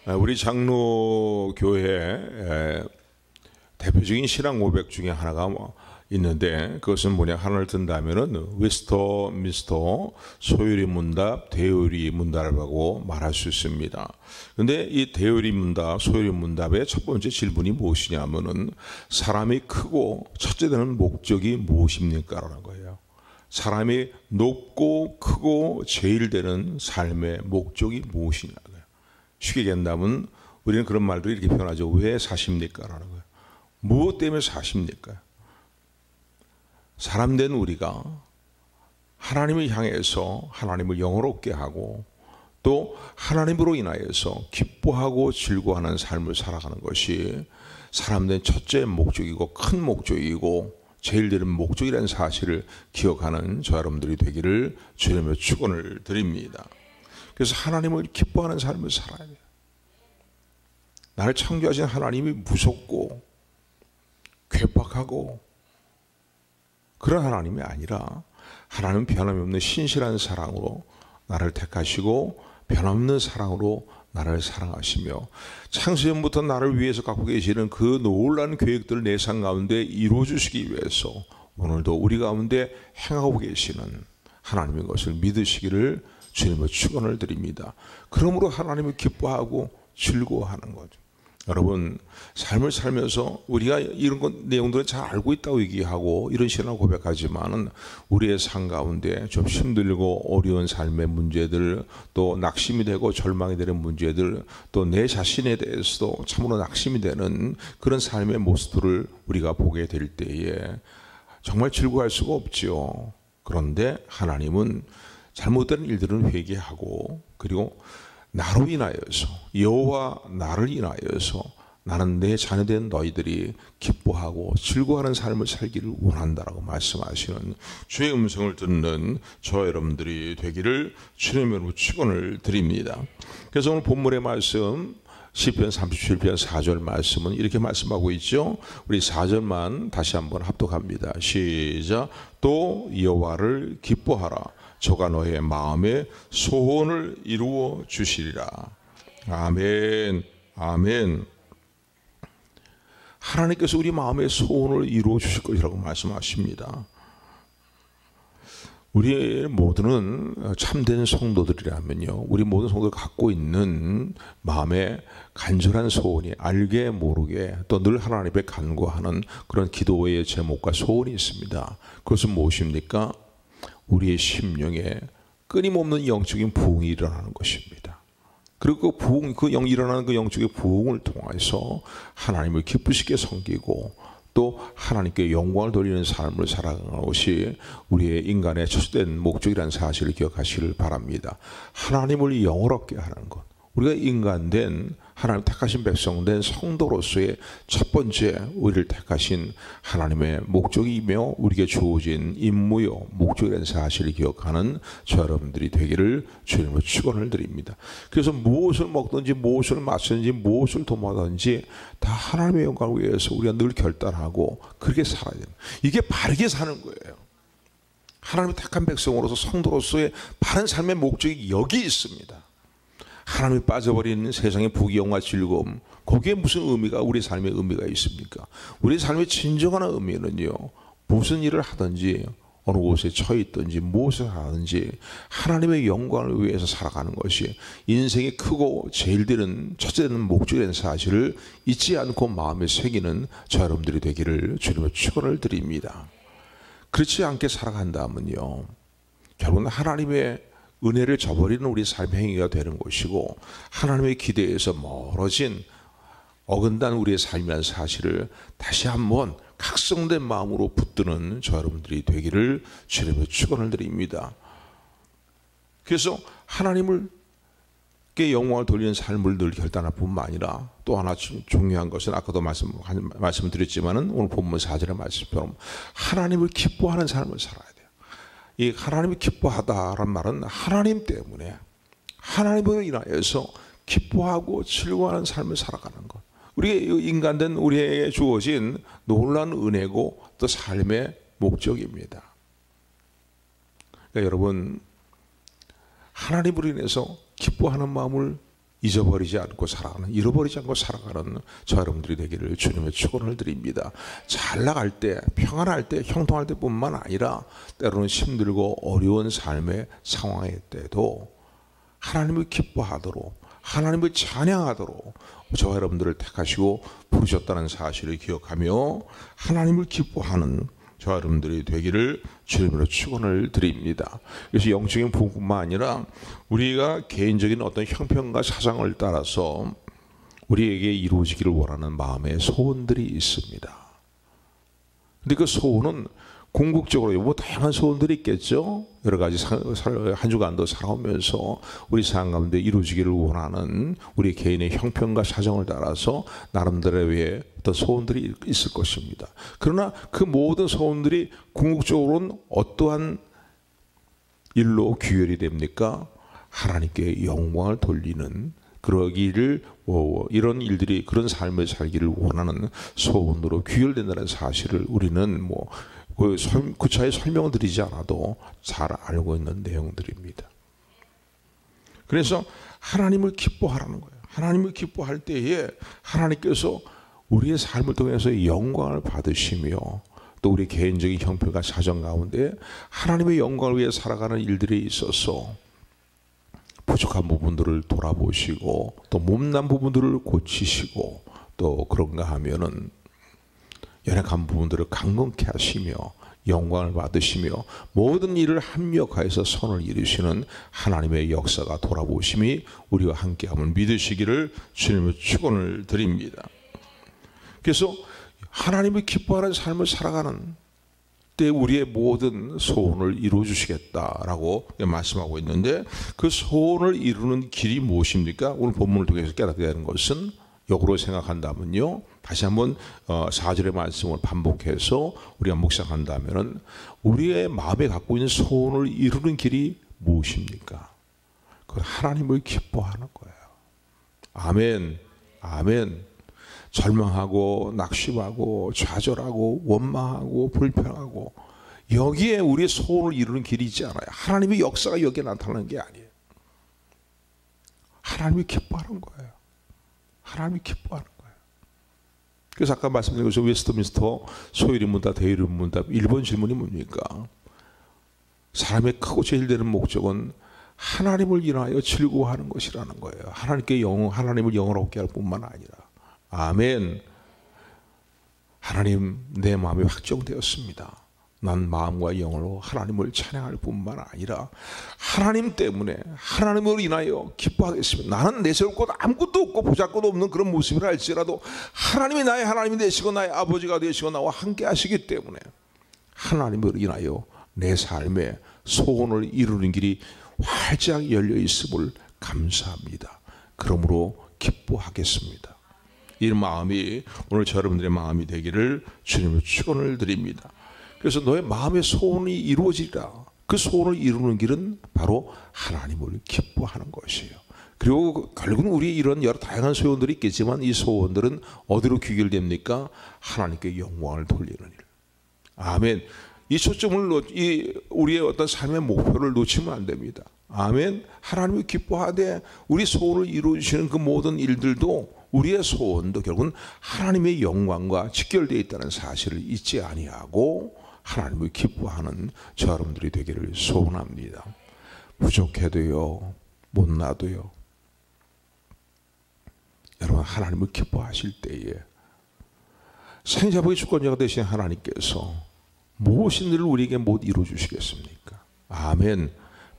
우리 장로교회 대표적인 신앙 고백 중에 하나가 있는데, 그것은 뭐냐, 하나를 든다면은 웨스터 미스터 소요리 문답, 대요리 문답이라고 말할 수 있습니다. 근데 이 대요리 문답, 소요리 문답의 첫 번째 질문이 무엇이냐면은, 사람이 크고 첫째 되는 목적이 무엇입니까? 라는 거예요. 사람이 높고 크고 제일 되는 삶의 목적이 무엇이냐고요. 쉽게 얘기한다면 우리는 그런 말들을 이렇게 표현하죠. 왜 사십니까? 라는 거예요. 무엇 때문에 사십니까? 사람 된 우리가 하나님을 향해서 하나님을 영화롭게 하고, 또 하나님으로 인하여서 기뻐하고 즐거워하는 삶을 살아가는 것이 사람 된 첫째 목적이고 큰 목적이고 제일 되는 목적이라는 사실을 기억하는 저 여러분들이 되기를 주님의 축원을 드립니다. 그래서 하나님을 기뻐하는 삶을 살아야 돼요. 나를 창조하신 하나님이 무섭고 괴팍하고 그런 하나님이 아니라, 하나님은 변함이 없는 신실한 사랑으로 나를 택하시고 변함없는 사랑으로 나를 사랑하시며, 창세전부터 나를 위해서 갖고 계시는 그 놀라운 계획들을 내 삶 가운데 이루어 주시기 위해서 오늘도 우리 가운데 행하고 계시는 하나님의 것을 믿으시기를 주님의 축원을 드립니다. 그러므로 하나님을 기뻐하고 즐거워하는 거죠. 여러분, 삶을 살면서 우리가 이런 내용들은 잘 알고 있다고 얘기하고 이런 신앙을 고백하지만은, 우리의 삶 가운데 좀 힘들고 어려운 삶의 문제들, 또 낙심이 되고 절망이 되는 문제들, 또 내 자신에 대해서도 참으로 낙심이 되는 그런 삶의 모습들을 우리가 보게 될 때에 정말 즐거워할 수가 없지요. 그런데 하나님은 잘못된 일들은 회개하고, 그리고 나로 인하여서, 여호와 나를 인하여서 나는 내 자녀된 너희들이 기뻐하고 즐거워하는 삶을 살기를 원한다라고 말씀하시는 주의 음성을 듣는 저 여러분들이 되기를 주님으로 축원을 드립니다. 그래서 오늘 본문의 말씀 시편 37편 4절 말씀은 이렇게 말씀하고 있죠. 우리 4절만 다시 한번 합독합니다. 시작. 또 여호와를 기뻐하라. 저가 너의 마음의 소원을 이루어 주시리라. 아멘. 아멘. 하나님께서 우리 마음의 소원을 이루어 주실 것이라고 말씀하십니다. 우리 모두는 참된 성도들이라면요, 우리 모든 성도들 갖고 있는 마음에 간절한 소원이, 알게 모르게 또 늘 하나님 앞에 간구하는 그런 기도의 제목과 소원이 있습니다. 그것은 무엇입니까? 우리의 심령에 끊임없는 영적인 부흥이 일어나는 것입니다. 그리고 일어나는 그 영적인 부흥을 통해서 하나님을 기쁘시게 섬기고, 또 하나님께 영광을 돌리는 삶을 살아가는 것이 우리의 인간의 첫된 목적이라는 사실을 기억하시길 바랍니다. 하나님을 영화롭게 하는 것, 우리가 인간된 하나님 택하신 백성된 성도로서의 첫 번째 우리를 택하신 하나님의 목적이며 우리에게 주어진 임무요 목적이라는 사실을 기억하는 저 여러분들이 되기를 주님의 축원을 드립니다. 그래서 무엇을 먹든지 무엇을 마시든지 무엇을 도모하든지 다 하나님의 영광을 위해서 우리가 늘 결단하고 그렇게 살아야 됩니다. 이게 바르게 사는 거예요. 하나님의 택한 백성으로서 성도로서의 바른 삶의 목적이 여기 있습니다. 하나님이 빠져버리는 세상의 부귀영화 즐거움, 거기에 무슨 의미가, 우리 삶의 의미가 있습니까? 우리 삶의 진정한 의미는요, 무슨 일을 하든지 어느 곳에 처해 있든지 무엇을 하든지 하나님의 영광을 위해서 살아가는 것이 인생이 크고 제일 되는 첫째 되는 목적이라는 사실을 잊지 않고 마음에 새기는 저 여러분들이 되기를 주님의 축원을 드립니다. 그렇지 않게 살아간다면요, 결국은 하나님의 은혜를 저버리는 우리 삶의 행위가 되는 것이고, 하나님의 기대에서 멀어진 어긋난 우리의 삶이라는 사실을 다시 한번 각성된 마음으로 붙드는 저 여러분들이 되기를 주님의 축원을 드립니다. 그래서 하나님께 영광을 돌리는 삶을 늘 결단할 뿐만 아니라, 또 하나 중요한 것은 아까도 말씀드렸지만은 오늘 본문 4절의 말씀처럼 하나님을 기뻐하는 삶을 살아야 돼요. 이 하나님이 기뻐하다라는 말은 하나님 때문에, 하나님으로 인하여서 기뻐하고 즐거워하는 삶을 살아가는 것, 우리 인간된 우리에게 주어진 놀라운 은혜고 또 삶의 목적입니다. 그러니까 여러분, 하나님으로 인해서 기뻐하는 마음을 잊어버리지 않고 살아가는, 잃어버리지 않고 살아가는 저 여러분들이 되기를 주님의 축원을 드립니다. 잘 나갈 때, 평안할 때, 형통할 때뿐만 아니라 때로는 힘들고 어려운 삶의 상황일 때도 하나님을 기뻐하도록, 하나님을 찬양하도록 저 여러분들을 택하시고 부르셨다는 사실을 기억하며 하나님을 기뻐하는 저 여러분들이 되기를 주님으로 축원을 드립니다. 그래서 영적인 부분뿐만 아니라 우리가 개인적인 어떤 형편과 사정을 따라서 우리에게 이루어지기를 원하는 마음의 소원들이 있습니다. 근데 그 소원은 궁극적으로 뭐 다양한 소원들이 있겠죠. 여러 가지 한 주간도 살아오면서 우리 삶 가운데 이루어지기를 원하는 우리 개인의 형편과 사정을 따라서 나름대로의 어떤 소원들이 있을 것입니다. 그러나 그 모든 소원들이 궁극적으로는 어떠한 일로 귀결이 됩니까? 하나님께 영광을 돌리는, 그러기를 이런 일들이, 그런 삶을 살기를 원하는 소원으로 귀결된다는 사실을 우리는 구차히 설명을 드리지 않아도 잘 알고 있는 내용들입니다. 그래서 하나님을 기뻐하라는 거예요. 하나님을 기뻐할 때에 하나님께서 우리의 삶을 통해서 영광을 받으시며 또 우리 개인적인 형편과 사정 가운데 하나님의 영광을 위해 살아가는 일들에 있어서 부족한 부분들을 돌아보시고 또 못난 부분들을 고치시고 또 그런가 하면은 연약한 부분들을 강건케 하시며 영광을 받으시며 모든 일을 합력하여서 선을 이루시는 하나님의 역사가 돌아보심이 우리와 함께함을 믿으시기를 주님의 축원을 드립니다. 그래서 하나님을 기뻐하는 삶을 살아가는 때 우리의 모든 소원을 이루어 주시겠다라고 말씀하고 있는데, 그 소원을 이루는 길이 무엇입니까? 오늘 본문을 통해서 깨닫게 되는 것은, 역으로 생각한다면요, 다시 한번 4절의 말씀을 반복해서 우리가 묵상한다면 우리의 마음에 갖고 있는 소원을 이루는 길이 무엇입니까? 그건 하나님을 기뻐하는 거예요. 아멘, 아멘. 절망하고 낙심하고 좌절하고 원망하고 불평하고 여기에 우리의 소원을 이루는 길이 있지 않아요. 하나님의 역사가 여기에 나타나는 게 아니에요. 하나님이 기뻐하는 거예요. 하나님이 기뻐하는 거예요. 그래서 아까 말씀드린 것처럼 웨스트민스터 소유리문답, 대유리문답 1번 질문이 뭡니까? 사람의 크고 제일 되는 목적은 하나님을 인하여 즐거워하는 것이라는 거예요. 하나님을 영원롭게 할 뿐만 아니라. 아멘. 하나님, 내 마음이 확정되었습니다. 난 마음과 영으로 하나님을 찬양할 뿐만 아니라 하나님 때문에, 하나님으로 인하여 기뻐하겠습니다. 나는 내세울 것 아무것도 없고 보잘것도 없는 그런 모습이라 할지라도 하나님이 나의 하나님이 되시고 나의 아버지가 되시고 나와 함께 하시기 때문에 하나님으로 인하여 내 삶의 소원을 이루는 길이 활짝 열려 있음을 감사합니다. 그러므로 기뻐하겠습니다. 이 마음이 오늘 저 여러분들의 마음이 되기를 주님의 축원을 드립니다. 그래서 너의 마음의 소원이 이루어지리라. 그 소원을 이루는 길은 바로 하나님을 기뻐하는 것이에요. 그리고 결국은 우리 이런 여러 다양한 소원들이 있겠지만 이 소원들은 어디로 귀결됩니까? 하나님께 영광을 돌리는 일. 아멘. 이 초점을 우리의 어떤 삶의 목표를 놓치면 안 됩니다. 아멘. 하나님을 기뻐하되 우리 소원을 이루어주시는 그 모든 일들도, 우리의 소원도 결국은 하나님의 영광과 직결되어 있다는 사실을 잊지 아니하고 하나님을 기뻐하는 저 여러분들이 되기를 소원합니다. 부족해도요, 못나도요, 여러분 하나님을 기뻐하실 때에 생사복의 주권자가 되신 하나님께서 무엇인 일을 우리에게 못 이루어 주시겠습니까? 아멘.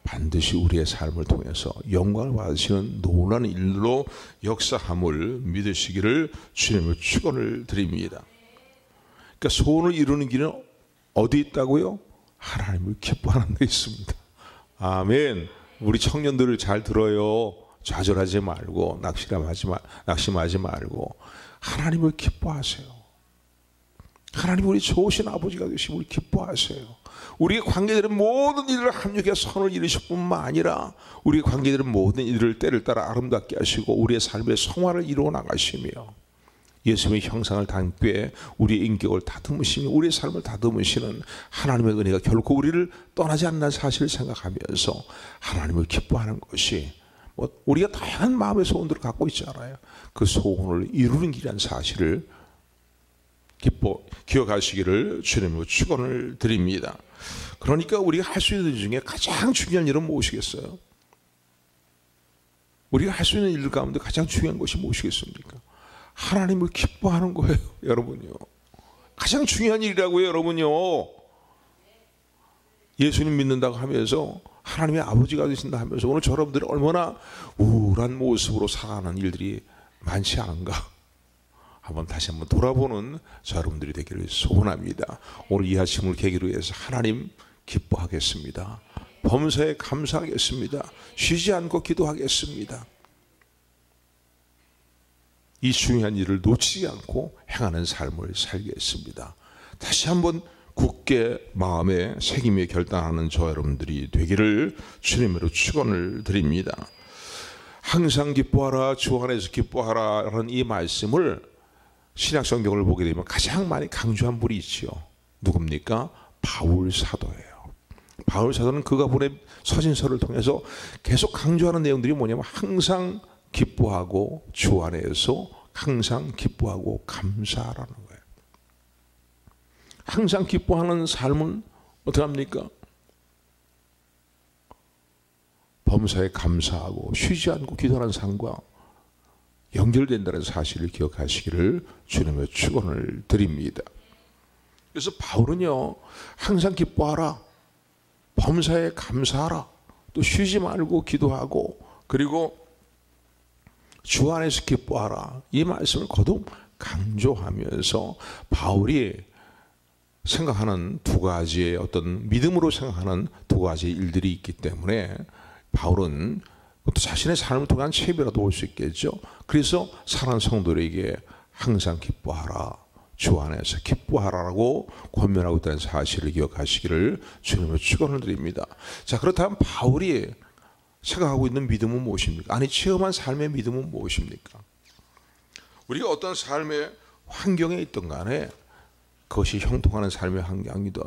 반드시 우리의 삶을 통해서 영광을 받으시는 놀라운 일로 역사함을 믿으시기를 주님의 축원을 드립니다. 그러니까 소원을 이루는 길은 어디 있다고요? 하나님을 기뻐하는 데 있습니다. 아멘. 우리 청년들을 잘 들어요. 좌절하지 말고 낙심하지 말고 하나님을 기뻐하세요. 하나님 우리 좋으신 아버지가 되시고 기뻐하세요. 우리의 관계들은 모든 일을 합력해 선을 이루실 뿐만 아니라 우리의 관계들은 모든 일을 때를 따라 아름답게 하시고 우리의 삶의 성화를 이루어 나가시며 예수님의 형상을 담게 우리의 인격을 다듬으시며 우리의 삶을 다듬으시는 하나님의 은혜가 결코 우리를 떠나지 않는 사실을 생각하면서 하나님을 기뻐하는 것이 우리가 다양한 마음의 소원들을 갖고 있잖아요. 그 소원을 이루는 길이라는 사실을 기억하시기를 주님으로 축원을 드립니다. 그러니까 우리가 할 수 있는 일 중에 가장 중요한 일은 무엇이겠어요? 우리가 할 수 있는 일 가운데 가장 중요한 것이 무엇이겠습니까? 하나님을 기뻐하는 거예요, 여러분요. 가장 중요한 일이라고요, 여러분요. 예수님 믿는다고 하면서 하나님의 아버지가 되신다 하면서 오늘 여러분들이 얼마나 우울한 모습으로 살아가는 일들이 많지 않은가? 다시 한번 돌아보는 여러분들이 되기를 소원합니다. 오늘 이 아침을 계기로 해서 하나님 기뻐하겠습니다. 범사에 감사하겠습니다. 쉬지 않고 기도하겠습니다. 이 중요한 일을 놓치지 않고 행하는 삶을 살겠습니다. 다시 한번 굳게 마음에 새김에 결단하는 저 여러분들이 되기를 주님으로 축원을 드립니다. 항상 기뻐하라, 주 안에서 기뻐하라 라는 이 말씀을 신약 성경을 보게 되면 가장 많이 강조한 분이 있지요. 누굽니까? 바울 사도예요. 바울 사도는 그가 보낸 서신서를 통해서 계속 강조하는 내용들이 뭐냐면 항상 기뻐하고 주 안에서 항상 기뻐하고 감사하라는 거예요. 항상 기뻐하는 삶은 어떻게 합니까? 범사에 감사하고 쉬지 않고 기도하는 삶과 연결된다는 사실을 기억하시기를 주님의 축원을 드립니다. 그래서 바울은요, 항상 기뻐하라, 범사에 감사하라, 또 쉬지 말고 기도하고, 그리고 주 안에서 기뻐하라, 이 말씀을 거듭 강조하면서 바울이 생각하는 두 가지의 어떤 믿음으로 생각하는 두 가지의 일들이 있기 때문에 바울은 또 자신의 삶을 통한 체비라도 올 수 있겠죠. 그래서 사랑하는 성도들에게 항상 기뻐하라, 주 안에서 기뻐하라라고 권면하고 있다는 사실을 기억하시기를 주님의 축원을 드립니다. 자, 그렇다면 바울이 생각하고 있는 믿음은 무엇입니까? 아니, 체험한 삶의 믿음은 무엇입니까? 우리가 어떤 삶의 환경에 있든 간에 그것이 형통하는 삶의 환경이든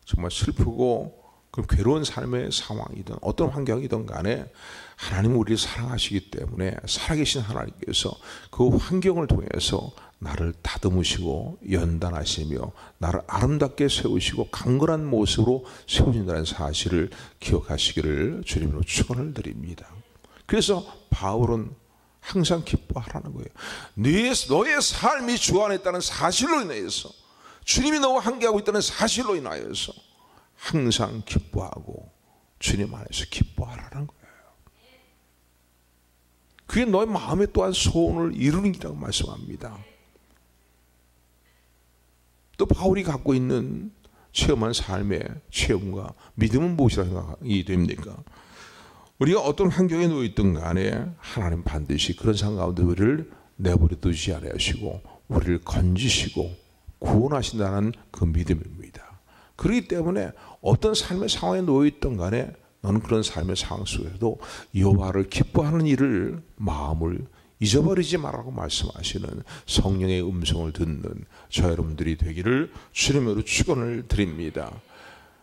정말 슬프고 그 괴로운 삶의 상황이든 어떤 환경이든 간에 하나님은 우리를 사랑하시기 때문에 살아계신 하나님께서 그 환경을 통해서 나를 다듬으시고 연단하시며 나를 아름답게 세우시고 강건한 모습으로 세우신다는 사실을 기억하시기를 주님으로 축원을 드립니다. 그래서 바울은 항상 기뻐하라는 거예요. 너의 삶이 주 안에 있다는 사실로 인해서, 주님이 너와 함께하고 있다는 사실로 인하여서 항상 기뻐하고 주님 안에서 기뻐하라는 거예요. 그게 너의 마음에 또한 소원을 이루는 길이라고 말씀합니다. 또 바울이 갖고 있는 체험한 삶의 체험과 믿음은 무엇이라 생각이 됩니까? 우리가 어떤 환경에 놓여 있든 간에 하나님 반드시 그런 상황 가운데 우리를 내버려 두지 아니하시고 우리를 건지시고 구원하신다는 그 믿음입니다. 그렇기 때문에 어떤 삶의 상황에 놓여 있든 간에 너는 그런 삶의 상황 속에서도 여호와를 기뻐하는 일을 마음을 잊어버리지 말라고 말씀하시는 성령의 음성을 듣는 저 여러분들이 되기를 주님으로 축원을 드립니다.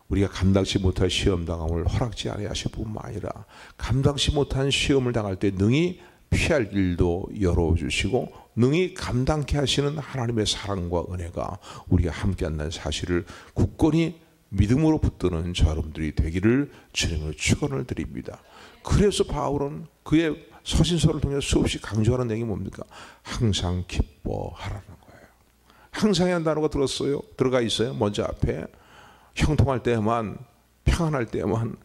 우리가 감당치 못할 시험 당함을 허락지 아니하실 뿐만 아니라 감당치 못한 시험을 당할 때 능히 피할 일도 열어주시고 능히 감당케 하시는 하나님의 사랑과 은혜가 우리가 함께한다는 사실을 굳건히 믿음으로 붙드는 저 여러분들이 되기를 주님으로 축원을 드립니다. 그래서 바울은 그의 서신서를 통해 수없이 강조하는 내용이 뭡니까? 항상 기뻐하라는 거예요. 항상이라는 단어가 들어가 있어요. 먼저 앞에 형통할 때만, 평안할 때만,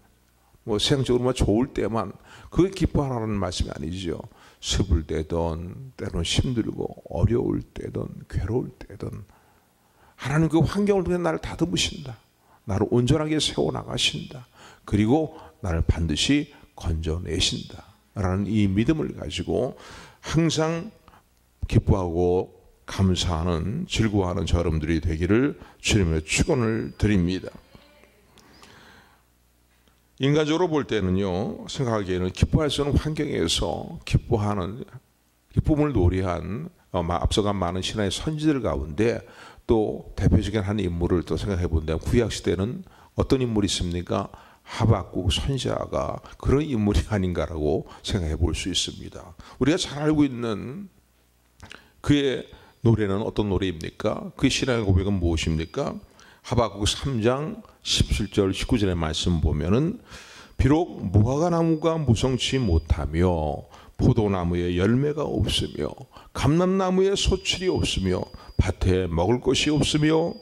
세상적으로만 좋을 때만, 그게 기뻐하라는 말씀이 아니죠. 슬플 때든 때로는 힘들고 어려울 때든 괴로울 때든 하나님 그 환경을 통해 나를 다듬으신다. 나를 온전하게 세워나가신다. 그리고 나를 반드시 건져내신다 라는 이 믿음을 가지고 항상 기뻐하고 감사하는, 즐거워하는 저 여러분들이 되기를 주님의 축원을 드립니다. 인간적으로 볼 때는요, 생각하기에는 기뻐할 수 없는 환경에서 기뻐하는, 기쁨을 노래한 앞서간 많은 신화의 선지들 가운데 또 대표적인 한 인물을 또 생각해 본다면 구약시대는 어떤 인물이 있습니까? 하박국 선지자가 그런 인물이 아닌가라고 생각해 볼 수 있습니다. 우리가 잘 알고 있는 그의 노래는 어떤 노래입니까? 그의 신앙의 고백은 무엇입니까? 하박국 3장 17절 19절의 말씀 보면은 비록 무화과나무가 무성치 못하며 포도나무에 열매가 없으며 감람나무에 소출이 없으며 밭에 먹을 것이 없으며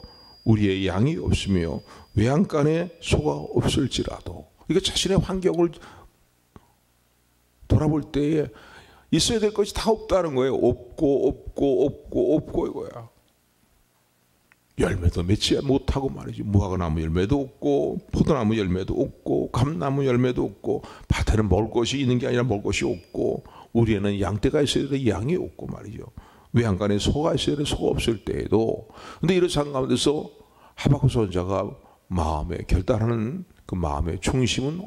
우리의 양이 없으며 외양간에 소가 없을지라도, 이게 자신의 환경을 돌아볼 때에 있어야 될 것이 다 없다는 거예요. 없고 이거야. 열매도 맺지 못하고 말이지. 무화과나무 열매도 없고 포도나무 열매도 없고 감나무 열매도 없고 밭에는 먹을 것이 있는 게 아니라 먹을 것이 없고 우리에는 양떼가 있어야 돼 양이 없고 말이죠. 외양간에 소가 있어야 돼 소가 없을 때에도. 근데 이런 상황 가운데서 하박국 선지자가 마음에 결단하는 그 마음의 중심은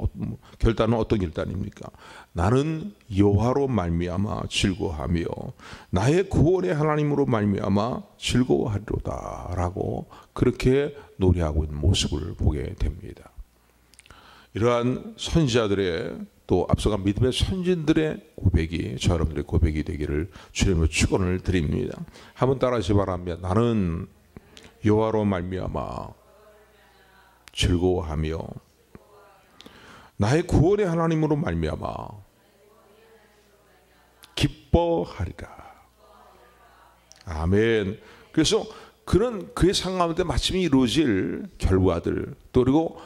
결단은 어떤 결단입니까? 나는 여호와로 말미암아 즐거워하며 나의 구원의 하나님으로 말미암아 즐거워하리로다라고 그렇게 노래하고 있는 모습을 보게 됩니다. 이러한 선지자들의 또 앞서간 믿음의 선진들의 고백이 저 여러분들의 고백이 되기를 주님으로 축원을 드립니다. 한번 따라하시 바랍니다. 나는 여호와로 말미암아 즐거워하며 나의 구원의 하나님으로 말미암아 기뻐하리라. 아멘. 그래서 그런 그의 상황 가운데 마침 이루어질 결과들, 또 그리고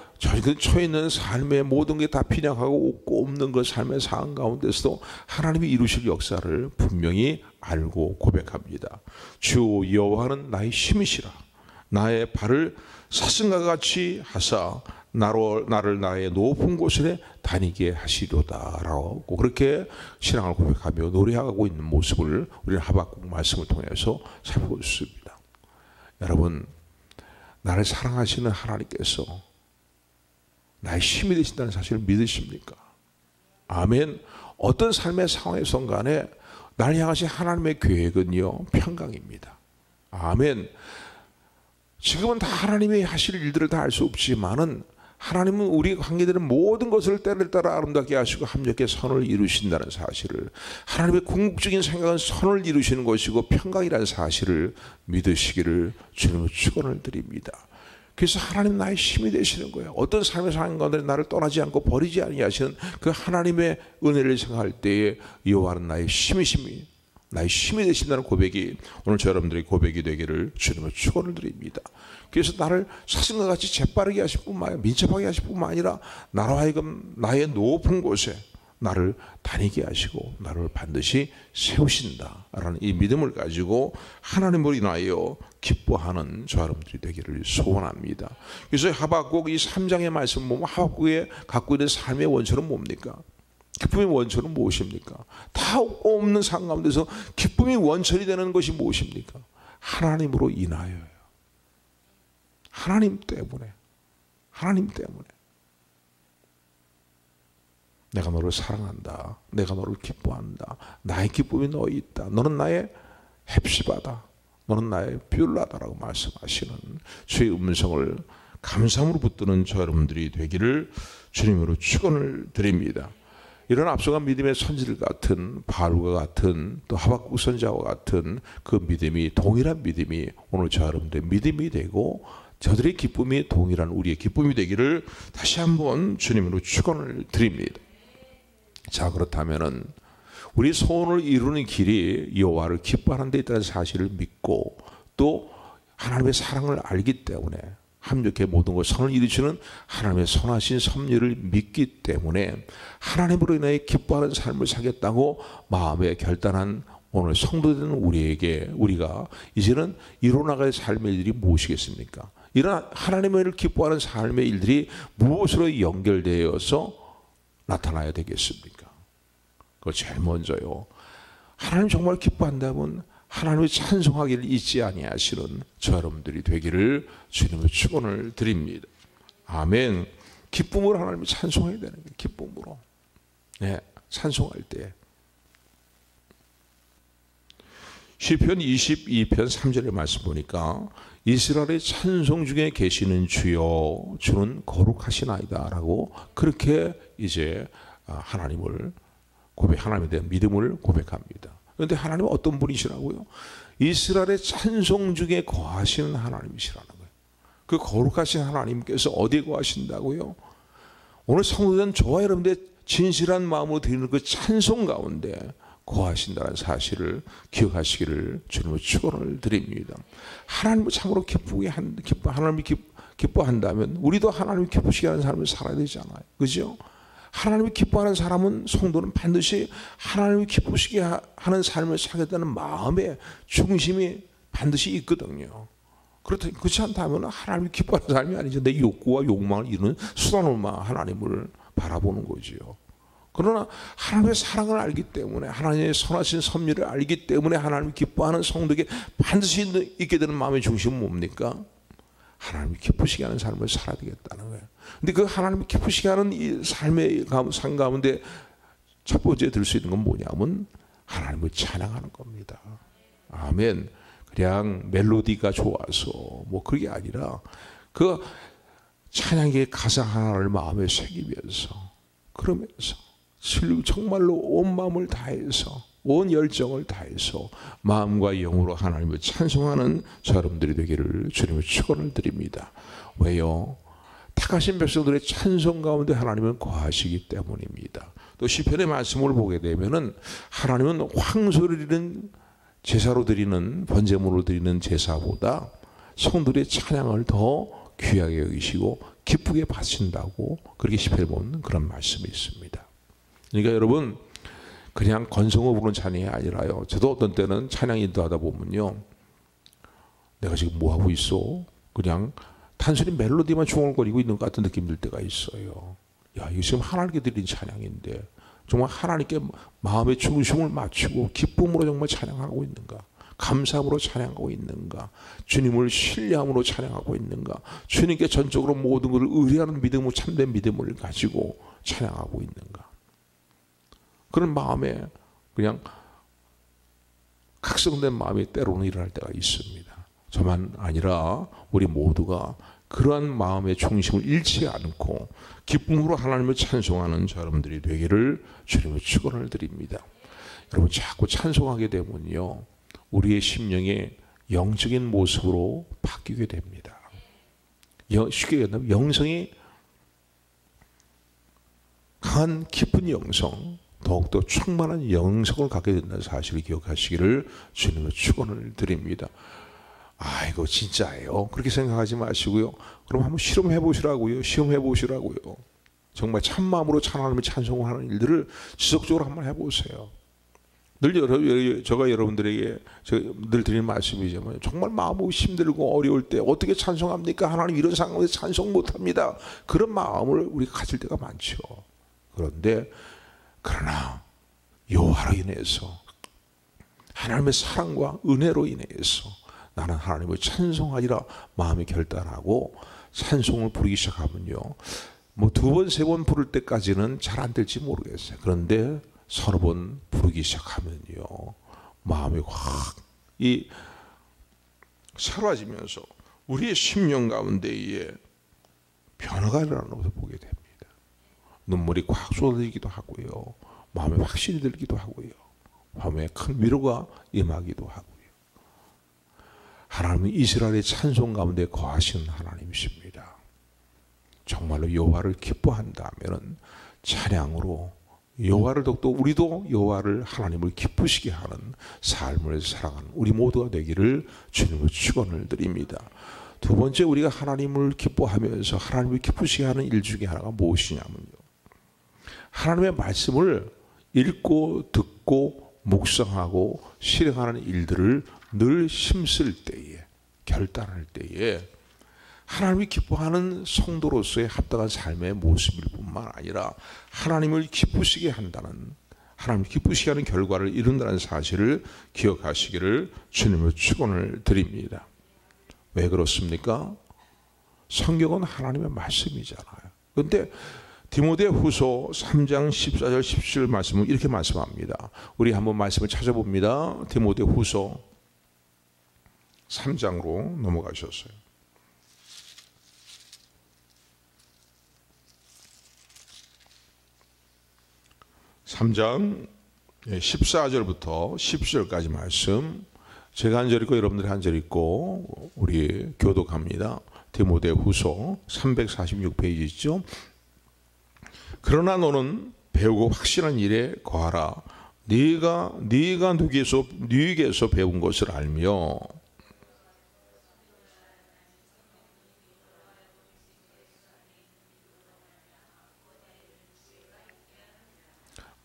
그 처해 있는 삶의 모든 게 다 빈약하고 없고 없는 그 삶의 상황 가운데서도 하나님이 이루실 역사를 분명히 알고 고백합니다. 주 여호와는 나의 힘이시라. 나의 발을 사슴과 같이 하사 나를 나의 높은 곳에 다니게 하시려다라고 그렇게 신앙을 고백하며 노래하고 있는 모습을 우리는 하박국 말씀을 통해서 살펴볼 수 있습니다. 여러분, 나를 사랑하시는 하나님께서 나의 힘이 되신다는 사실을 믿으십니까? 아멘. 어떤 삶의 상황에선 간에 나를 향하신 하나님의 계획은요 평강입니다. 아멘. 지금은 다 하나님이 하실 일들을 다 알 수 없지만은 하나님은 우리 관계되는 모든 것을 때를 따라 아름답게 하시고 합력의 선을 이루신다는 사실을, 하나님의 궁극적인 생각은 선을 이루시는 것이고 평강이라는 사실을 믿으시기를 주님으로 축원을 드립니다. 그래서 하나님 나의 힘이 되시는 거예요. 어떤 삶의 상황 가운데 나를 떠나지 않고 버리지 아니하시는 그 하나님의 은혜를 생각할 때에 여호와는 나의 힘이심이, 나의 힘이 되신다는 고백이 오늘 저 여러분들의 고백이 되기를 주님으로 축원을 드립니다. 그래서 나를 사슴과 같이 재빠르게 하실 뿐만 아니라 민첩하게 하실 뿐만 아니라 나로 하여금 나의 높은 곳에 나를 다니게 하시고 나를 반드시 세우신다라는 이 믿음을 가지고 하나님으로 인하여 기뻐하는 저 여러분들이 되기를 소원합니다. 그래서 하박국 이 3장의 말씀 보면 하박국에 갖고 있는 삶의 원천은 뭡니까? 기쁨의 원천은 무엇입니까? 다 없는 상황 가운데서 기쁨이 원천이 되는 것이 무엇입니까? 하나님으로 인하여요. 하나님 때문에. 하나님 때문에. 내가 너를 사랑한다. 내가 너를 기뻐한다. 나의 기쁨이 너에 있다. 너는 나의 헵시바다. 너는 나의 뷰라다라고 말씀하시는 주의 음성을 감사함으로 붙드는 저 여러분들이 되기를 주님으로 축원을 드립니다. 이런 앞서간 믿음의 선지들 같은 바울과 같은 또 하박국 선지자와 같은 그 믿음이, 동일한 믿음이 오늘 저 여러분들의 믿음이 되고 저들의 기쁨이 동일한 우리의 기쁨이 되기를 다시 한번 주님으로 축원을 드립니다. 자, 그렇다면은 우리 소원을 이루는 길이 여호와를 기뻐하는 데 있다는 사실을 믿고 또 하나님의 사랑을 알기 때문에 합력의 모든 것 선을 이루시는 하나님의 선하신 섭리를 믿기 때문에 하나님으로 인하여 기뻐하는 삶을 살겠다고 마음에 결단한 오늘 성도된 우리에게 우리가 이제는 이뤄나갈 삶의 일들이 무엇이겠습니까? 이런 하나님을 기뻐하는 삶의 일들이 무엇으로 연결되어서 나타나야 되겠습니까? 그거 제일 먼저요. 하나님 정말 기뻐한다면 하나님의 찬송하기를 잊지 아니하시는 저 여러분들이 되기를 주님의 축원을 드립니다. 아멘. 기쁨으로 하나님을 찬송해야 되는 거예요. 기쁨으로. 네, 찬송할 때 시편 22편 3절의 말씀 보니까 이스라엘의 찬송 중에 계시는 주여 주는 거룩하시나이다 라고 그렇게 이제 하나님을 하나님에 대한 믿음을 고백합니다. 그런데 하나님은 어떤 분이시라고요? 이스라엘의 찬송 중에 거하시는 하나님이시라는 거예요. 그 거룩하신 하나님께서 어디에 거하신다고요? 오늘 성도들은 저와 여러분들의 진실한 마음으로 드리는 그 찬송 가운데 거하신다는 사실을 기억하시기를 주님의 축원을 드립니다. 하나님을 참으로 하나님이 기뻐한다면 우리도 하나님이 기쁘시게 하는 삶을 살아야 되잖아요. 그죠? 하나님이 기뻐하는 사람은 성도는 반드시 하나님이 기쁘시게 하는 삶을 살겠다는 마음의 중심이 반드시 있거든요. 그렇지 않다면 하나님이 기뻐하는 삶이 아니죠. 내 욕구와 욕망을 이루는 수단으로만 하나님을 바라보는 거지요. 그러나 하나님의 사랑을 알기 때문에 하나님의 선하신 섭리를 알기 때문에 하나님이 기뻐하는 성도에게 반드시 있게 되는 마음의 중심은 뭡니까? 하나님이 기쁘시게 하는 삶을 살아야 되겠다는 거예요. 근데 그 하나님이 기쁘시게 하는 이 삶의 삶 가운데 첫 번째 들 수 있는 건 뭐냐면 하나님을 찬양하는 겁니다. 아멘. 그냥 멜로디가 좋아서 뭐 그게 아니라 그 찬양의 가사 하나를 마음에 새기면서 그러면서 정말로 온 마음을 다해서 온 열정을 다해서 마음과 영으로 하나님을 찬송하는 여러분들이 되기를 주님의 축원을 드립니다. 왜요? 택하신 백성들의 찬송 가운데 하나님은 거하시기 때문입니다. 또 시편의 말씀을 보게 되면은 하나님은 황소를 제사로 드리는 번제물로 드리는 제사보다 성들의 찬양을 더 귀하게 여기시고 기쁘게 바친다고 그렇게 시편에 보는 그런 말씀이 있습니다. 그러니까 여러분 그냥 건성으로 부르는 찬양이 아니라요. 저도 어떤 때는 찬양 인도하다 보면요. 내가 지금 뭐 하고 있어? 그냥 단순히 멜로디만 중얼거리고 있는 것 같은 느낌 들 때가 있어요. 야, 이거 지금 하나님께 드린 찬양인데 정말 하나님께 마음의 중심을 맞추고 기쁨으로 정말 찬양하고 있는가? 감사함으로 찬양하고 있는가? 주님을 신뢰함으로 찬양하고 있는가? 주님께 전적으로 모든 것을 의뢰하는 믿음으로 참된 믿음을 가지고 찬양하고 있는가? 그런 마음에 그냥 각성된 마음이 때로는 일어날 때가 있습니다. 저만 아니라 우리 모두가 그러한 마음의 중심을 잃지 않고 기쁨으로 하나님을 찬송하는 여러분들이 되기를 주님의 축원을 드립니다. 여러분 자꾸 찬송하게 되면요 우리의 심령이 영적인 모습으로 바뀌게 됩니다. 쉽게 얘기하면 영성이 강한 깊은 영성, 더욱더 충만한 영성을 갖게 된다는 사실을 기억하시기를 주님의 축원을 드립니다. 아이고 진짜예요. 그렇게 생각하지 마시고요. 그럼 한번 실험해 보시라고요. 시험해 보시라고요. 정말 참마음으로 하나님을 찬송하는 일들을 지속적으로 한번 해보세요. 늘 제가 여러분들에게 늘 드리는 말씀이지만 정말 마음이 힘들고 어려울 때 어떻게 찬송합니까? 하나님 이런 상황에서 찬송 못합니다. 그런 마음을 우리가 가질 때가 많죠. 그러나 여호와로 인해서 하나님의 사랑과 은혜로 인해서 나는 하나님을 찬송하리라 마음에 결단하고 찬송을 부르기 시작하면요. 뭐 2번, 3번 부를 때까지는 잘 안 될지 모르겠어요. 그런데 30번 부르기 시작하면요. 마음이 확 사라지면서 우리의 심령 가운데에 변화가 일어나는 것을 보게 됩니다. 눈물이 꽉 쏟아지기도 하고요. 마음에 확신이 들기도 하고요. 마음에 큰 위로가 임하기도 하고요. 하나님은 이스라엘의 찬송 가운데 거하시는 하나님이십니다. 정말로 여호와를 기뻐한다면 찬양으로 여호와를 더욱더 우리도 여호와를 하나님을 기쁘시게 하는 삶을 살아가는 우리 모두가 되기를 주님의 축원을 드립니다. 두 번째 우리가 하나님을 기뻐하면서 하나님을 기쁘시게 하는 일 중에 하나가 무엇이냐면요. 하나님의 말씀을 읽고 듣고 묵상하고 실행하는 일들을 늘 힘쓸 때에 결단할 때에 하나님이 기뻐하는 성도로서의 합당한 삶의 모습일 뿐만 아니라 하나님을 기쁘시게 한다는 하나님을 기쁘시게 하는 결과를 이룬다는 사실을 기억하시기를 주님의 축원을 드립니다. 왜 그렇습니까? 성경은 하나님의 말씀이잖아요. 그런데 디모데후서 3장 14절 17절 말씀은 이렇게 말씀합니다. 우리 한번 말씀을 찾아봅니다. 디모데후서 3장으로 넘어가셨어요. 3장 14절부터 10절까지 말씀, 제가 한 절 읽고 여러분들이 한 절 읽고 우리 교독합니다. 디모데후서 346페이지 있죠. 그러나 너는 배우고 확신한 일에 거하라. 네가 누구에게서 배운 것을 알며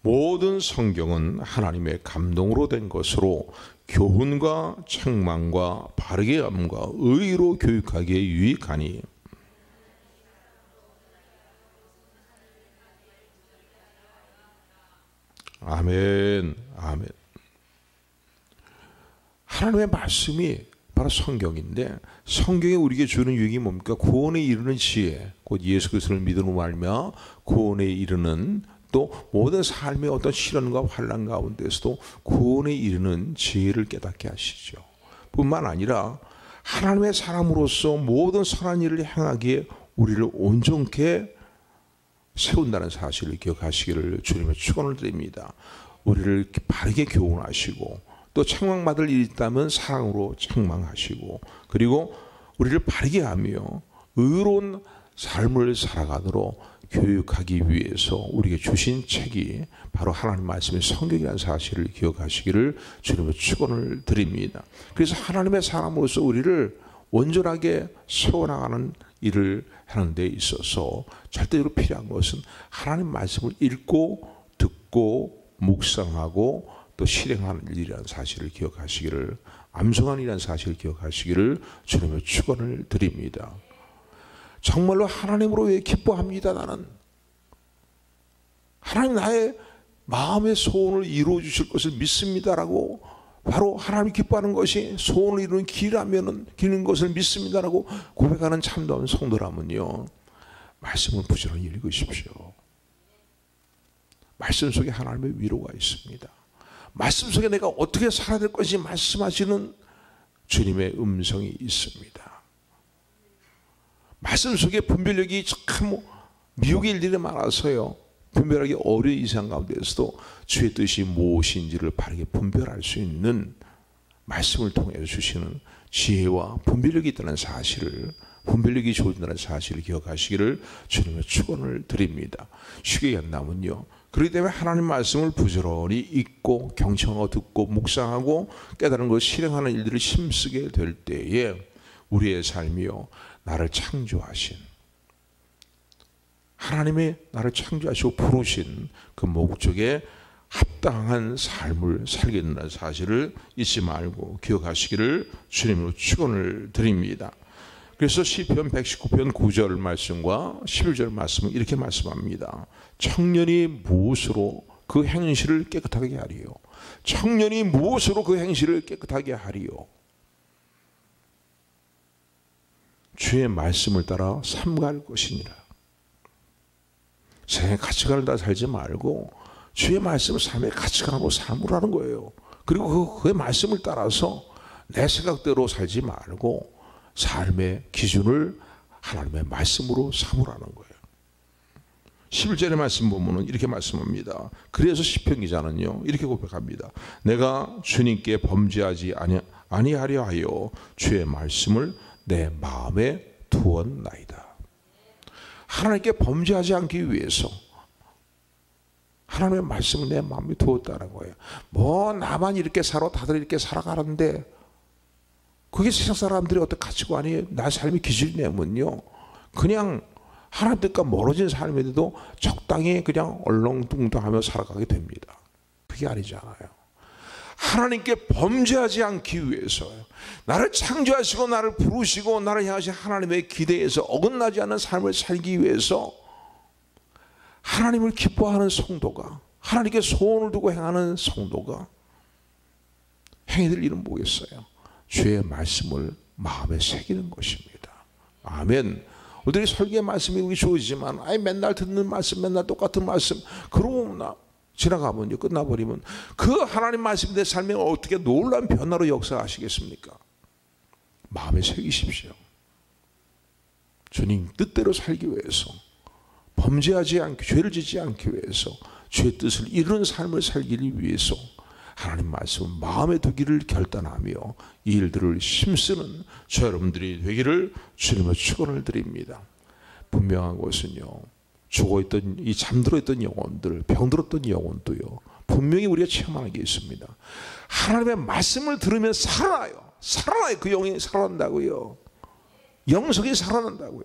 모든 성경은 하나님의 감동으로 된 것으로 교훈과 책망과 바르게 함과 의로 교육하기에 유익하니 아멘. 아멘. 하나님의 말씀이 바로 성경인데, 성경이 우리에게 주는 유익이 뭡니까? 구원에 이르는 지혜, 곧 예수 그리스도를 믿음으로 말미암아 구원에 이르는, 또 모든 삶의 어떤 시련과 환난 가운데서도 구원에 이르는 지혜를 깨닫게 하시죠. 뿐만 아니라 하나님의 사람으로서 모든 선한 일을 행하기에 우리를 온전케 세운다는 사실을 기억하시기를 주님의 축원을 드립니다. 우리를 바르게 교훈하시고, 또 책망받을 일이 있다면 사랑으로 책망하시고, 그리고 우리를 바르게 하며 의로운 삶을 살아가도록 교육하기 위해서 우리에게 주신 책이 바로 하나님 말씀의 성경이라는 사실을 기억하시기를 주님의 축원을 드립니다. 그래서 하나님의 사람으로서 우리를 온전하게 세워나가는 일을 하는 데 있어서 절대로 필요한 것은 하나님 말씀을 읽고 듣고 묵상하고 또 실행하는 일이라는 사실을 기억하시기를, 암송하는 일이라는 사실을 기억하시기를 주님의 축원을 드립니다. 정말로 하나님으로 왜 기뻐합니다. 나는 하나님 나의 마음의 소원을 이루어 주실 것을 믿습니다라고, 바로 하나님이 기뻐하는 것이 소원을 이루는 길이라면 기는 것을 믿습니다라고 고백하는 참다운 성도라면요, 말씀을 부지런히 읽으십시오. 말씀 속에 하나님의 위로가 있습니다. 말씀 속에 내가 어떻게 살아야 될 것인지 말씀하시는 주님의 음성이 있습니다. 말씀 속에 분별력이 참 미혹의 일들이 많아서요, 분별하기 어려운 이 세상 가운데서도 주의 뜻이 무엇인지를 바르게 분별할 수 있는 말씀을 통해 주시는 지혜와 분별력이 있다는 사실을, 분별력이 좋다는 사실을 기억하시기를 주님의 축원을 드립니다. 쉽게 얘기한다면요, 그렇기 때문에 하나님 말씀을 부지런히 읽고 경청하고 듣고 묵상하고 깨달은 것을 실행하는 일들을 힘쓰게 될 때에 우리의 삶이요, 나를 창조하신 하나님이 나를 창조하시고 부르신 그 목적에 합당한 삶을 살게 된다는 사실을 잊지 말고 기억하시기를 주님으로 축원을 드립니다. 그래서 시편 119편 9절 말씀과 11절 말씀은 이렇게 말씀합니다. 청년이 무엇으로 그 행실을 깨끗하게 하리요? 청년이 무엇으로 그 행실을 깨끗하게 하리요? 주의 말씀을 따라 삼갈 것이니라. 세상의 가치관을 따라 살지 말고 주의 말씀을 삶의 가치관으로 삼으라는 거예요. 그리고 그의 말씀을 따라서 내 생각대로 살지 말고 삶의 기준을 하나님의 말씀으로 삼으라는 거예요. 11절의 말씀 보면 이렇게 말씀합니다. 그래서 시편 기자는요, 이렇게 고백합니다. 내가 주님께 범죄하지 아니하려 하여 주의 말씀을 내 마음에 두었나이다. 하나님께 범죄하지 않기 위해서 하나님의 말씀을 내 마음에 두었다는 거예요. 뭐 나만 이렇게 살아, 다들 이렇게 살아가는데 그게 세상 사람들이 어떤 가치관이 나 삶의 기준이 되면요, 그냥 하나님 뜻과 멀어진 삶에도 적당히 그냥 얼렁뚱땅하며 살아가게 됩니다. 그게 아니잖아요. 하나님께 범죄하지 않기 위해서, 나를 창조하시고 나를 부르시고 나를 향하신 하나님의 기대에서 어긋나지 않는 삶을 살기 위해서 하나님을 기뻐하는 성도가, 하나님께 소원을 두고 행하는 성도가 행해야 될 일은 뭐겠어요? 주의 말씀을 마음에 새기는 것입니다. 아멘. 우리들이 설교의 말씀이 우리 좋으지만 맨날 듣는 말씀, 맨날 똑같은 말씀, 그러고 지나가면요, 끝나버리면 그 하나님 말씀이 내 삶에 어떻게 놀라운 변화로 역사하시겠습니까? 마음에 새기십시오. 주님 뜻대로 살기 위해서, 범죄하지 않기, 죄를 짓지 않기 위해서, 주의 뜻을 이루는 삶을 살기 위해서 하나님 말씀을 마음에 두기를 결단하며 이 일들을 힘쓰는 저 여러분들이 되기를 주님의 축원을 드립니다. 분명한 것은요, 죽어있던 이 잠들어있던 영혼들, 병들었던 영혼도요, 분명히 우리가 체험하는 게 있습니다. 하나님의 말씀을 들으면 살아나요. 살아나요. 그 영이 살아난다고요. 영성이 살아난다고요.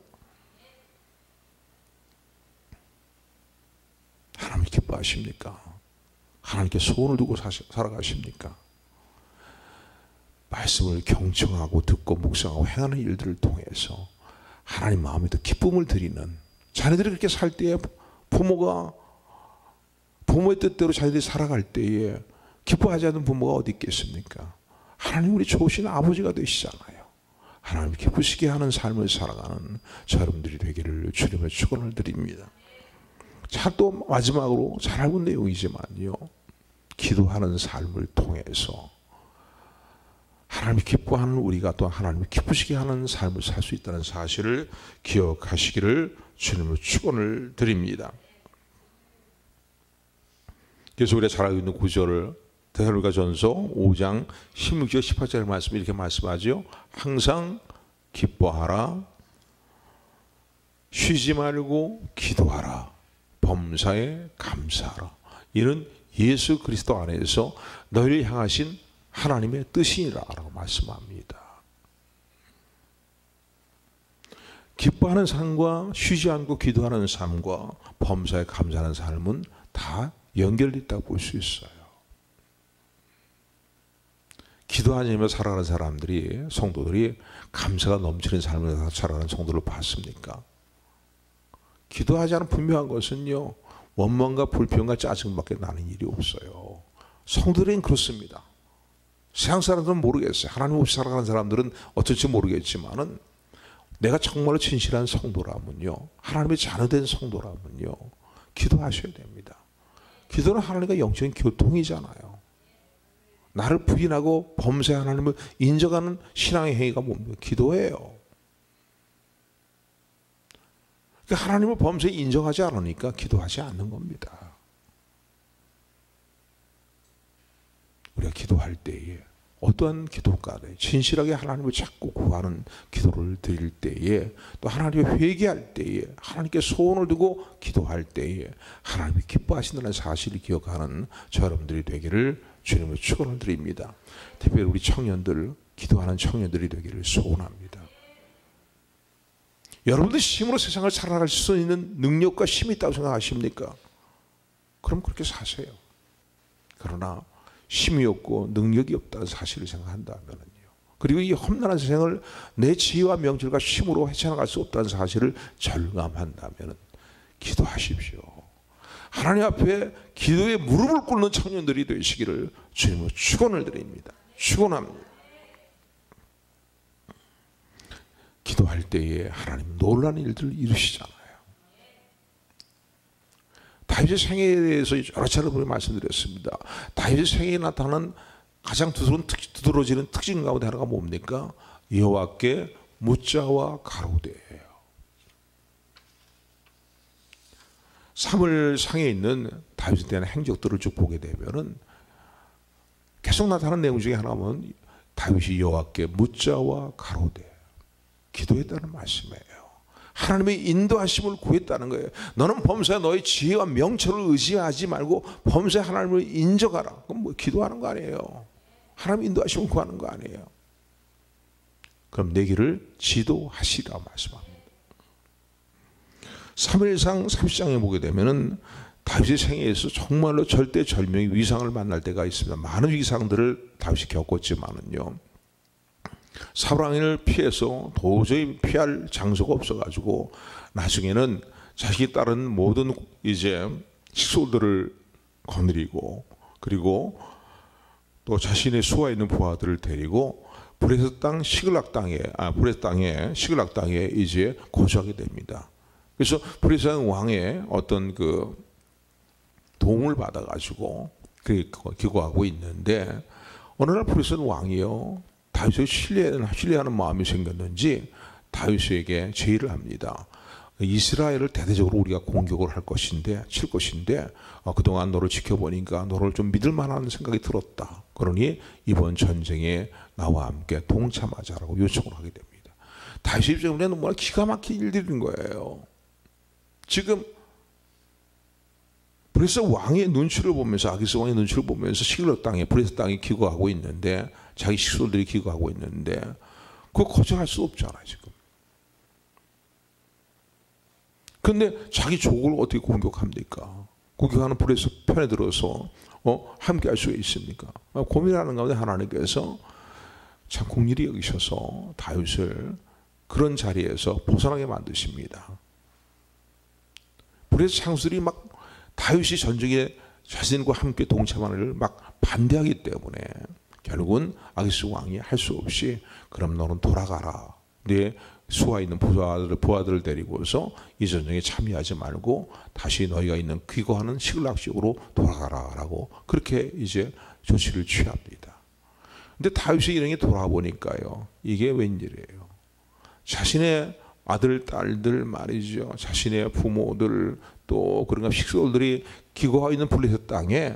하나님 기뻐하십니까? 하나님께 소원을 두고 살아가십니까? 말씀을 경청하고 듣고 묵상하고 행하는 일들을 통해서 하나님 마음에도 기쁨을 드리는, 자녀들이 그렇게 살 때에 부모의 뜻대로 자녀들이 살아갈 때에 기뻐하지 않는 부모가 어디 있겠습니까? 하나님 우리 좋으신 아버지가 되시잖아요. 하나님 기쁘시게 하는 삶을 살아가는 저 여러분들이 되기를 주님의 축원을 드립니다. 자, 또 마지막으로 잘 알고 있는 내용이지만요, 기도하는 삶을 통해서 하나님이 기뻐하는 우리가 또 하나님이 기쁘시게 하는 삶을 살 수 있다는 사실을 기억하시기를 주님의 축원을 드립니다. 그래서 우리가 잘 알고 있는 구절을 데살로니가전서 5장 16절 18절 말씀 이렇게 말씀하죠. 항상 기뻐하라, 쉬지 말고 기도하라, 범사에 감사하라. 이는 예수 그리스도 안에서 너희를 향하신 하나님의 뜻이니라라고 말씀합니다. 기뻐하는 삶과 쉬지 않고 기도하는 삶과 범사에 감사하는 삶은 다 연결됐다고 볼 수 있어요. 기도하면서 살아가는 사람들이, 성도들이 감사가 넘치는 삶을 살아가는 성도를 봤습니까? 기도하지 않은 분명한 것은요, 원망과 불평과 짜증밖에 나는 일이 없어요. 성도들은 그렇습니다. 세상 사람들은 모르겠어요. 하나님 없이 살아가는 사람들은 어떨지 모르겠지만은, 내가 정말로 진실한 성도라면요, 하나님의 자녀된 성도라면요, 기도하셔야 됩니다. 기도는 하나님과 영적인 교통이잖아요. 나를 부인하고 범죄 하나님을 인정하는 신앙의 행위가 뭡니까? 기도예요. 그러니까 하나님을 범죄 인정하지 않으니까 기도하지 않는 겁니다. 우리가 기도할 때에 어떠한 기도가에 진실하게 하나님을 찾고 구하는 기도를 드릴 때에, 또 하나님을 회개할 때에, 하나님께 소원을 두고 기도할 때에 하나님이 기뻐하신다는 사실을 기억하는 저 여러분들이 되기를 주님의 축원을 드립니다. 특별히 우리 청년들, 기도하는 청년들이 되기를 소원합니다. 여러분들 힘으로 세상을 살아갈 수 있는 능력과 힘이 있다고 생각하십니까? 그럼 그렇게 사세요. 그러나 힘이 없고 능력이 없다는 사실을 생각한다면요, 그리고 이 험난한 세상을 내 지혜와 명철과 힘으로 헤쳐나갈 수 없다는 사실을 절감한다면 기도하십시오. 하나님 앞에 기도에 무릎을 꿇는 청년들이 되시기를 주님의 축원을 드립니다. 축원합니다. 기도할 때에 하나님 놀라운 일들을 이루시잖아요. 다윗의 생애에 대해서 여러 차례 말씀드렸습니다. 다윗의 생애에 나타나는 가장 두드러지는 특징 가운데 하나가 뭡니까? 여호와께 묻자와 가로되예요. 사무엘상에 있는 다윗에 대한 행적들을 쭉 보게 되면은 계속 나타나는 내용 중에 하나는 다윗이 여호와께 묻자와 가로되 기도했다는 말씀이에요. 하나님의 인도하심을 구했다는 거예요. 너는 범사에 너의 지혜와 명철을 의지하지 말고 범사에 하나님을 인정하라. 그럼 뭐 기도하는 거 아니에요. 하나님 인도하심을 구하는 거 아니에요. 그럼 내 길을 지도하시라 말씀합니다. 사무엘상 30장에 보게 되면은 다윗의 생애에서 정말로 절대절명의 위상을 만날 때가 있습니다. 많은 위상들을 다윗이 겪었지만은요, 사울왕을 피해서 도저히 피할 장소가 없어가지고 나중에는 자식이 따른 모든 이제 식솔들을 거느리고, 그리고 또 자신의 수하 있는 부하들을 데리고 브레스 땅 시글락 땅에 이제 거주하게 됩니다. 그래서 브레스 왕의 어떤 그 도움을 받아가지고 기거하고 있는데, 어느 날 브레스 왕이요, 다윗을 신뢰하는 마음이 생겼는지 다윗에게 제의를 합니다. 이스라엘을 대대적으로 우리가 공격을 할 것인데, 칠 것인데, 그동안 너를 지켜보니까 너를 좀 믿을 만한 생각이 들었다. 그러니 이번 전쟁에 나와 함께 동참하자라고 요청을 하게 됩니다. 다윗 입장에는 정말 기가 막힌 일들인 거예요. 지금 그래서 왕의 눈치를 보면서, 아기스 왕의 눈치를 보면서 시글락 땅에, 브레스 땅에 기거하고 있는데, 자기 식솔들이 기거하고 있는데, 그거 거절할 수 없잖아요, 지금. 근데 자기 족을 어떻게 공격합니까? 공격하는 브레스 편에 들어서 함께 할 수가 있습니까? 고민하는 가운데 하나님께서 참 긍휼히 여기셔서 다윗을 그런 자리에서 벗어나게 만드십니다. 브레스 장수들이 막 다윗이 전쟁에 자신과 함께 동참하는 막 반대하기 때문에 결국은 아기스 왕이 할 수 없이 그럼 너는 돌아가라. 네 수하 있는 부하들을 데리고서 이 전쟁에 참여하지 말고 다시 너희가 있는 귀거하는 시글락 지역으로 돌아가라라고 그렇게 이제 조치를 취합니다. 근데 다윗이 이런 게 돌아보니까요, 이게 웬일이에요? 자신의 아들, 딸들 말이죠. 자신의 부모들 또 그런가 식솔들이 기거하고 있는 블레셋 땅에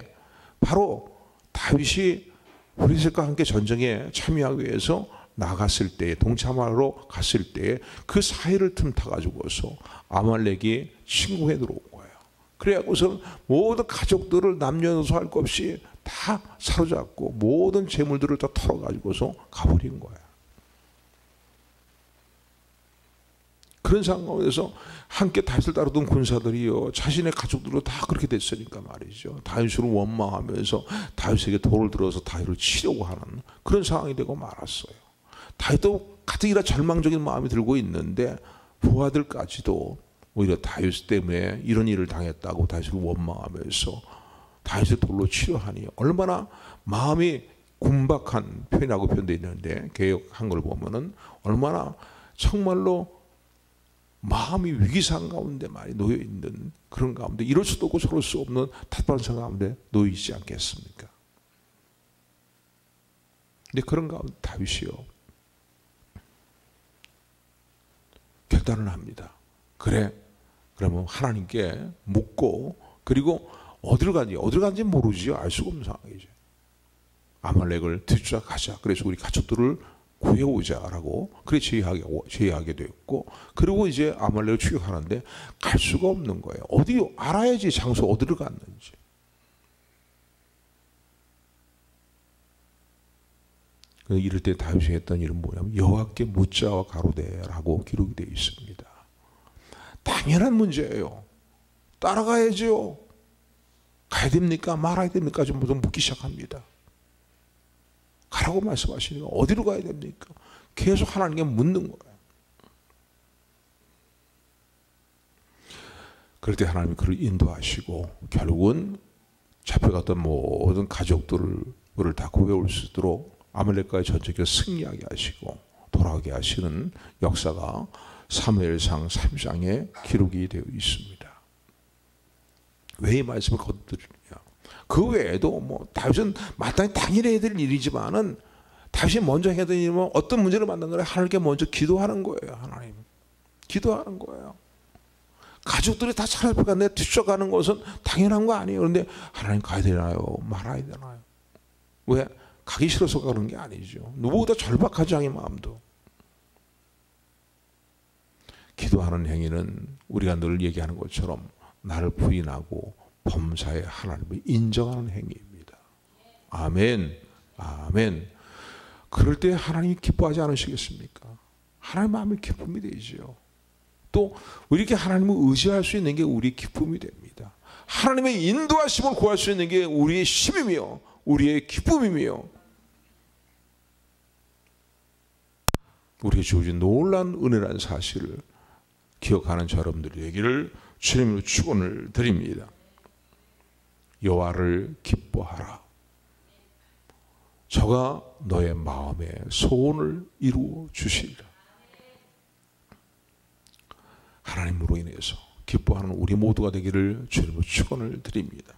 바로 다윗이 블레셋과 함께 전쟁에 참여하기 위해서 나갔을 때, 동참하러 갔을 때 그 사이를 틈타 가지고서 아말렉이 침공해 들어온 거예요. 그래갖고서 모든 가족들을 남녀노소 할 것 없이 다 사로잡고 모든 재물들을 다 털어가지고서 가버린 거예요. 그런 상황에서 함께 다윗을 따르던 군사들이요, 자신의 가족들로 다 그렇게 됐으니까 말이죠. 다윗을 원망하면서 다윗에게 돌을 들어서 다윗을 치려고 하는 그런 상황이 되고 말았어요. 다윗도 가뜩이나 절망적인 마음이 들고 있는데 부하들까지도 오히려 다윗 때문에 이런 일을 당했다고 다윗을 원망하면서 다윗을 돌로 치려 하니 얼마나 마음이 군박한 표현하고 표현되어 있는데, 개혁한 걸 보면은 얼마나 정말로 마음이 위기상 가운데 많이 놓여 있는 그런 가운데, 이럴 수도 없고 저럴 수 없는 타판상 가운데 놓여 있지 않겠습니까? 근데 그런 가운데 다윗이요, 결단을 합니다. 그래, 그러면 하나님께 묻고, 그리고 어디로 간지 모르지요. 알 수가 없는 상황이죠. 아말렉을 뒤쫓아가자. 그래서 우리 가족들을 구해오자라고 그래 제의하게 되었고, 그리고 이제 아말렉을 추격하는데 갈 수가 없는 거예요. 어디 알아야지, 장소 어디를 갔는지. 이럴 때 다윗이 했던 일은 뭐냐면 여호와께 묻자와 가로되라고 기록이 되어 있습니다. 당연한 문제예요. 따라가야죠. 가야 됩니까? 말아야 됩니까? 좀 묻기 시작합니다. 가라고 말씀하시니까 어디로 가야 됩니까? 계속 하나님께 묻는 거예요. 그럴 때 하나님이 그를 인도하시고 결국은 잡혀갔던 모든 가족들을 다 구해올 수 있도록 아말렉과의 전쟁에 승리하게 하시고 돌아오게 하시는 역사가 사무엘상 3장에 기록이 되어 있습니다. 왜 이 말씀을 거듭드리느냐? 그 외에도 뭐 다윗은 마땅히 당연히 해야 될 일이지만은 다윗이 먼저 해야 될 일은 어떤 문제를 만나느라 하나님께 먼저 기도하는 거예요. 하나님 기도하는 거예요. 가족들이 다 찾아가는데 뒤쫓아가는 것은 당연한 거 아니에요. 그런데 하나님 가야 되나요? 말아야 되나요? 왜? 가기 싫어서 가는 게 아니죠. 누구보다 절박한 자의 마음도. 기도하는 행위는 우리가 늘 얘기하는 것처럼 나를 부인하고 범사에 하나님을 인정하는 행위입니다. 아멘. 아멘. 그럴 때 하나님이 기뻐하지 않으시겠습니까? 하나님 마음이 기쁨이 되지요. 또 이렇게 하나님을 의지할 수 있는 게 우리의 기쁨이 됩니다. 하나님의 인도하심을 구할 수 있는 게 우리의 힘이며 우리의 기쁨이며 우리에게 주어진 놀라운 은혜라는 사실을 기억하는 여러분들이 되기를 주님으로 축원을 드립니다. 여호와를 기뻐하라. 저가 너의 마음의 소원을 이루어 주시리라. 하나님으로 인해서 기뻐하는 우리 모두가 되기를 주님으로 축원을 드립니다.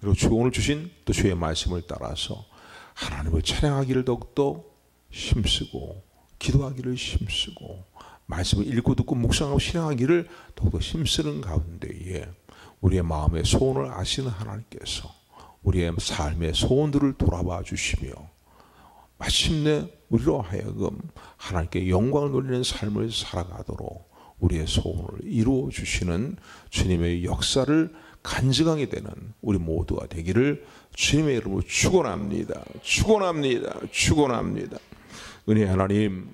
그리고 축원을 주신 또 주의 말씀을 따라서 하나님을 찬양하기를 더욱더 힘쓰고 기도하기를 힘쓰고 말씀을 읽고 듣고 묵상하고 신앙하기를 더욱더 힘쓰는 가운데에 우리의 마음의 소원을 아시는 하나님께서 우리의 삶의 소원들을 돌아봐 주시며 마침내 우리로 하여금 하나님께 영광을 돌리는 삶을 살아가도록 우리의 소원을 이루어 주시는 주님의 역사를 간증하게 되는 우리 모두가 되기를 주님의 이름으로 축원합니다. 축원합니다. 축원합니다. 은혜의 하나님,